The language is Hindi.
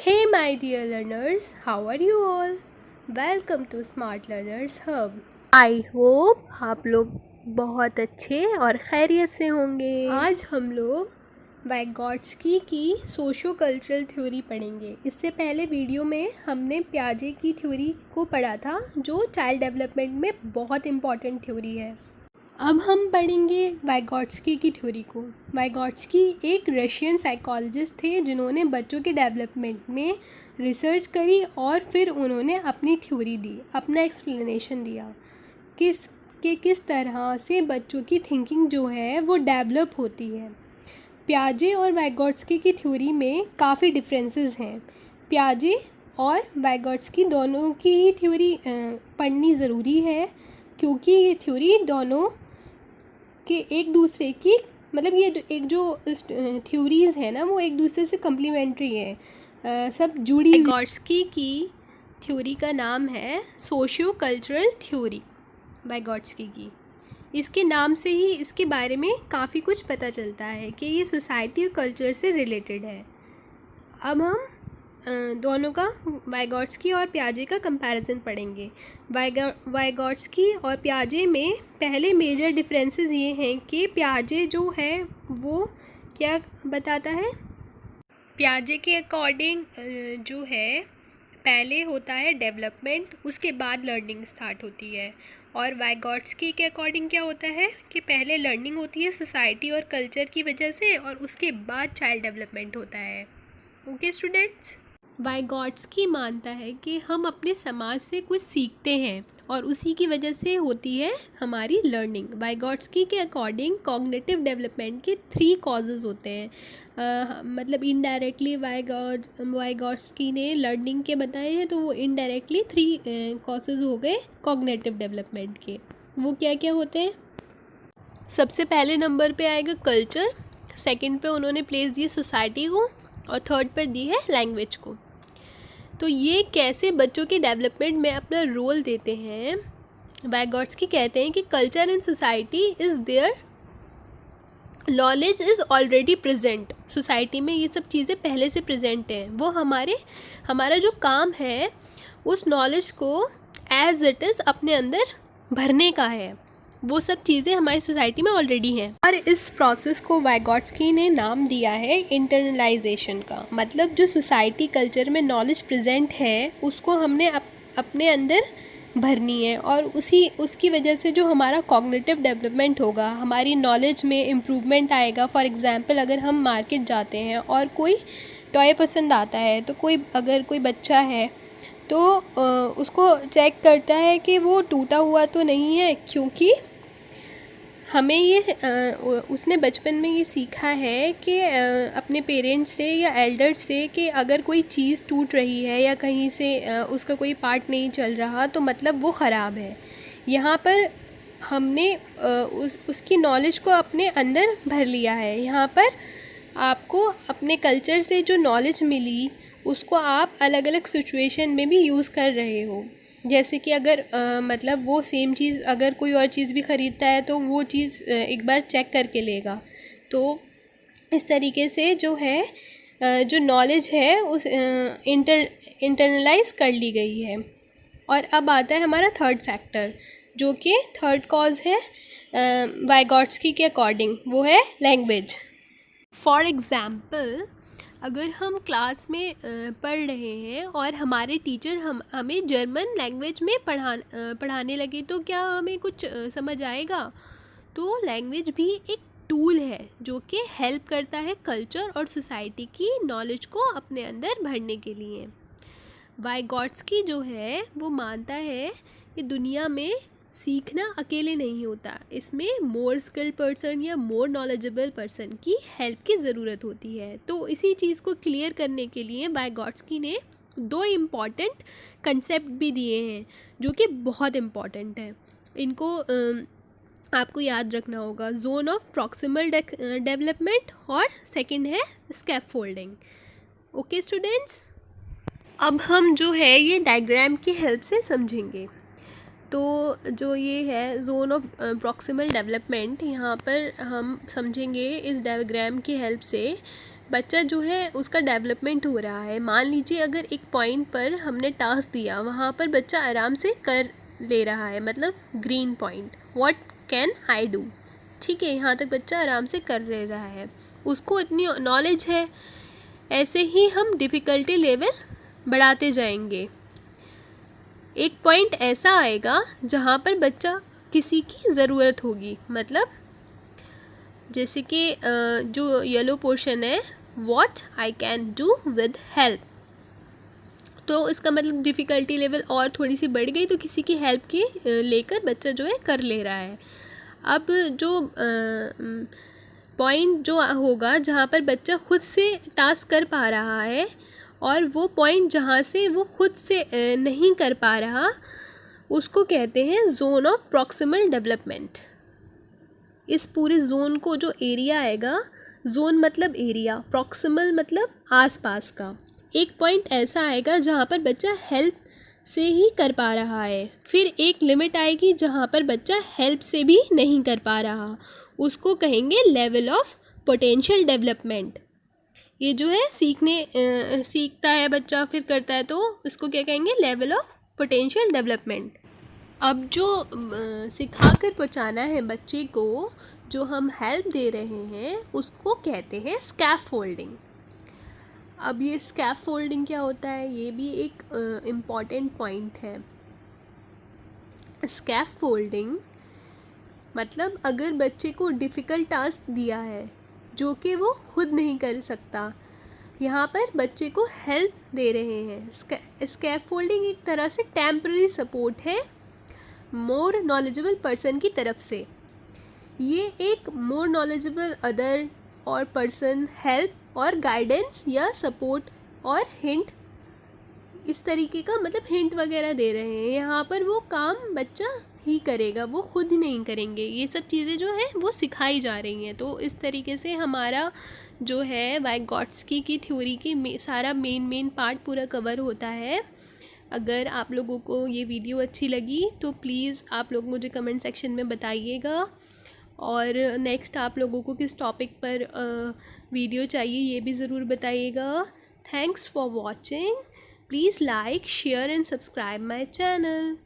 Hey my dear learners, how are you all? Welcome to Smart Learners Hub. I hope आप लोग बहुत अच्छे और खैरियत से होंगे। आज हम लोग वाइगॉट्स्की की सोशो कल्चरल थ्योरी पढ़ेंगे। इससे पहले वीडियो में हमने पियाजे की थ्योरी को पढ़ा था, जो चाइल्ड डेवलपमेंट में बहुत इम्पॉर्टेंट थ्योरी है। अब हम पढ़ेंगे वाइगॉट्स्की की थ्योरी को। वाइगॉट्स्की एक रशियन साइकोलॉजिस्ट थे जिन्होंने बच्चों के डेवलपमेंट में रिसर्च करी और फिर उन्होंने अपनी थ्योरी दी, अपना एक्सप्लेनेशन दिया किस तरह से बच्चों की थिंकिंग जो है वो डेवलप होती है। पियाजे और वाइगॉट्स्की की थ्योरी में काफ़ी डिफरेंसेस हैं। पियाजे और वाइगॉट्स्की दोनों की ही थ्योरी पढ़नी ज़रूरी है, क्योंकि ये थ्योरी दोनों कि एक दूसरे की मतलब ये जो थ्योरीज़ है ना, वो एक दूसरे से कम्प्लीमेंट्री है, सब जुड़ी। वाइगॉट्स्की की थ्योरी का नाम है सोशियो कल्चरल थ्योरी। वाइगॉट्स्की की इसके नाम से ही इसके बारे में काफ़ी कुछ पता चलता है कि ये सोसाइटी और कल्चर से रिलेटेड है। अब हम दोनों का वाइगॉट्स्की और पियाजे का कंपैरिजन पढ़ेंगे। वाइगॉट्स्की और पियाजे में पहले मेजर डिफरेंसेस ये हैं कि पियाजे जो है वो क्या बताता है। पियाजे के अकॉर्डिंग जो है पहले होता है डेवलपमेंट, उसके बाद लर्निंग स्टार्ट होती है। और वाइगॉट्स्की के अकॉर्डिंग क्या होता है कि पहले लर्निंग होती है सोसाइटी और कल्चर की वजह से, और उसके बाद चाइल्ड डेवलपमेंट होता है। ओके स्टूडेंट्स, वाइगॉट्स्की मानता है कि हम अपने समाज से कुछ सीखते हैं और उसी की वजह से होती है हमारी लर्निंग। वाइगॉट्स्की के अकॉर्डिंग कॉग्निटिव डेवलपमेंट के 3 कॉजेज़ होते हैं। मतलब इनडायरेक्टली वाइगॉट्स्की ने लर्निंग के बताए हैं, तो वो इनडायरेक्टली 3 कॉजेज़ हो गए कॉग्निटिव डेवलपमेंट के। वो क्या क्या होते हैं? सबसे पहले नंबर पे आएगा कल्चर, सेकंड पे उन्होंने प्लेस दी सोसाइटी को, और थर्ड पर दी है लैंग्वेज को। तो ये कैसे बच्चों के डेवलपमेंट में अपना रोल देते हैं। वाइगॉट्स्की कहते हैं कि culture and society is there, knowledge is already present. Society में ये सब चीज़ें पहले से प्रेजेंट हैं। वो हमारा जो काम है उस नॉलेज को एज इट इज़ अपने अंदर भरने का है। वो सब चीज़ें हमारी सोसाइटी में ऑलरेडी हैं। और इस प्रोसेस को वाइगॉट्स्की ने नाम दिया है इंटरनलाइजेशन का। मतलब जो सोसाइटी कल्चर में नॉलेज प्रेजेंट है उसको हमने अपने अंदर भरनी है, और उसकी वजह से जो हमारा कॉग्निटिव डेवलपमेंट होगा, हमारी नॉलेज में इम्प्रूवमेंट आएगा। फॉर एग्ज़ाम्पल, अगर हम मार्केट जाते हैं और कोई टॉय पसंद आता है, तो अगर कोई बच्चा है तो उसको चेक करता है कि वो टूटा हुआ तो नहीं है, क्योंकि हमें उसने बचपन में ये सीखा है कि अपने पेरेंट्स से या एल्डर्स से कि अगर कोई चीज़ टूट रही है या कहीं से उसका कोई पार्ट नहीं चल रहा, तो मतलब वो ख़राब है। यहाँ पर हमने उसकी नॉलेज को अपने अंदर भर लिया है। यहाँ पर आपको अपने कल्चर से जो नॉलेज मिली उसको आप अलग अलग सिचुएशन में भी यूज़ कर रहे हो। जैसे कि अगर मतलब वो सेम चीज़ अगर कोई और चीज़ भी ख़रीदता है तो वो चीज़ एक बार चेक करके लेगा। तो इस तरीके से जो है जो नॉलेज है उस इंटरनलाइज कर ली गई है। और अब आता है हमारा थर्ड फैक्टर, जो कि थर्ड कॉज है वाइगॉट्स्की के अकॉर्डिंग, वो है लैंग्वेज। फॉर एग्ज़ाम्पल, अगर हम क्लास में पढ़ रहे हैं और हमारे टीचर हमें जर्मन लैंग्वेज में पढ़ाने लगे, तो क्या हमें कुछ समझ आएगा? तो लैंग्वेज भी एक टूल है जो कि हेल्प करता है कल्चर और सोसाइटी की नॉलेज को अपने अंदर भरने के लिए। वाइगॉट्स्की जो है वो मानता है कि दुनिया में सीखना अकेले नहीं होता, इसमें मोर स्किल्ड पर्सन या मोर नॉलेजेबल पर्सन की हेल्प की ज़रूरत होती है। तो इसी चीज़ को क्लियर करने के लिए वाइगॉट्स्की ने 2 इम्पॉर्टेंट कंसेप्ट भी दिए हैं जो कि बहुत इम्पॉर्टेंट है। इनको आपको याद रखना होगा, जोन ऑफ प्रॉक्सिमल डेवलपमेंट और सेकंड है स्कैफोल्डिंग। ओके स्टूडेंट्स, अब हम जो है ये डायग्राम की हेल्प से समझेंगे। तो जो ये है जोन ऑफ प्रॉक्सिमल डेवलपमेंट, यहाँ पर हम समझेंगे इस डायग्राम की हेल्प से। बच्चा जो है उसका डेवलपमेंट हो रहा है। मान लीजिए अगर एक पॉइंट पर हमने टास्क दिया, वहाँ पर बच्चा आराम से कर ले रहा है, मतलब green point, what can I do, ठीक है, यहाँ तक बच्चा आराम से कर ले रहा है, उसको इतनी नॉलेज है। ऐसे ही हम डिफ़िकल्टी लेवल बढ़ाते जाएंगे। एक पॉइंट ऐसा आएगा जहाँ पर बच्चा किसी की ज़रूरत होगी, मतलब जैसे कि जो येलो पोर्शन है, what I can do with help, तो इसका मतलब डिफ़िकल्टी लेवल और थोड़ी सी बढ़ गई, तो किसी की हेल्प की लेकर बच्चा जो है कर ले रहा है। अब जो पॉइंट जो होगा जहाँ पर बच्चा खुद से टास्क कर पा रहा है, और वो पॉइंट जहाँ से वो खुद से नहीं कर पा रहा, उसको कहते हैं जोन ऑफ प्रॉक्सिमल डेवलपमेंट। इस पूरे जोन को जो एरिया आएगा, जोन मतलब एरिया, प्रॉक्सिमल मतलब आसपास का, एक पॉइंट ऐसा आएगा जहाँ पर बच्चा हेल्प से ही कर पा रहा है। फिर एक लिमिट आएगी जहाँ पर बच्चा हेल्प से भी नहीं कर पा रहा, उसको कहेंगे लेवल ऑफ पोटेंशियल डेवलपमेंट। ये जो है सीखता है बच्चा, फिर करता है, तो इसको क्या कहेंगे, लेवल ऑफ पोटेंशियल डेवलपमेंट। अब जो सिखा कर पहुँचाना है बच्चे को, जो हम हेल्प दे रहे हैं, उसको कहते हैं स्कैफोल्डिंग। अब ये स्कैफोल्डिंग क्या होता है, ये भी एक इम्पॉर्टेंट पॉइंट है। स्कैफोल्डिंग मतलब अगर बच्चे को डिफ़िकल्ट टास्क दिया है जो कि वो खुद नहीं कर सकता, यहाँ पर बच्चे को हेल्प दे रहे हैं। स्कैफोल्डिंग एक तरह से टेम्पररी सपोर्ट है मोर नॉलेजेबल पर्सन की तरफ से। ये एक मोर नॉलेजेबल अदर और पर्सन हेल्प और गाइडेंस या सपोर्ट और हिंट, इस तरीके का, मतलब हिंट वगैरह दे रहे हैं। यहाँ पर वो काम बच्चा ही करेगा, वो खुद ही नहीं करेंगे। ये सब चीज़ें जो हैं वो सिखाई जा रही हैं। तो इस तरीके से हमारा जो है वाइगॉट्स्की की थ्योरी की सारा मेन पार्ट पूरा कवर होता है। अगर आप लोगों को ये वीडियो अच्छी लगी तो प्लीज़ आप लोग मुझे कमेंट सेक्शन में बताइएगा, और नेक्स्ट आप लोगों को किस टॉपिक पर वीडियो चाहिए ये भी ज़रूर बताइएगा। Thanks for watching. Please like, share and subscribe my channel.